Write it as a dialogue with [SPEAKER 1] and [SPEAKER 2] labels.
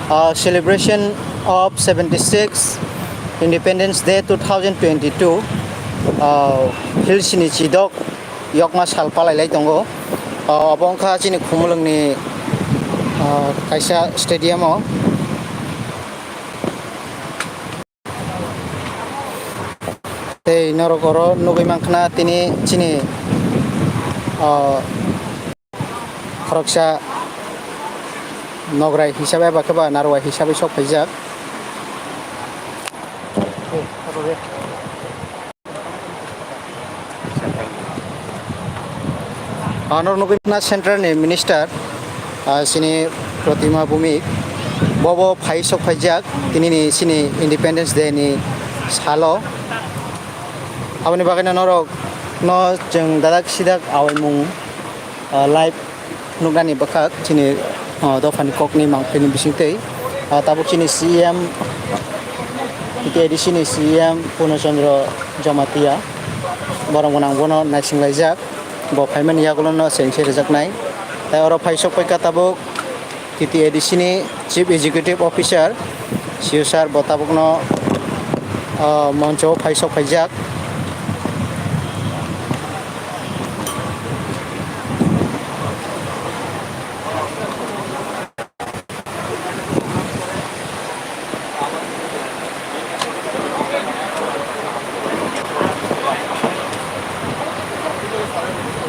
[SPEAKER 1] celebration of 76 Independence Day 2022 Hilsini Chidok Yokma Salpalai Tongo Abongka Chini Kumulungni Kaisa Stadium Te Norokoro Nugi Mankna Tini Chini Khoroksa Nograi hisabe bakaba narwa hisabe sok pajak Honor Nugina Center ni Minister sini Protima Bumi Bobo Pai sok pajak kini ni sini Independence Day ni salo Awani bagana norok no jeng dadak sidak awai mung live nugani bakak sini Dofani Kokni Mangpini Bisingtei tabuk sini CM TTAADC ni CM Puno Chandra Jamatia Barang Bonang Bono Naising Laijak Bo Paiman Yagulono Sengsi Rejak Nai Oro Paisok Paika tabuk TTAADC ni Chief Executive Officer Siusar Botabukno Monco Paisok Pajak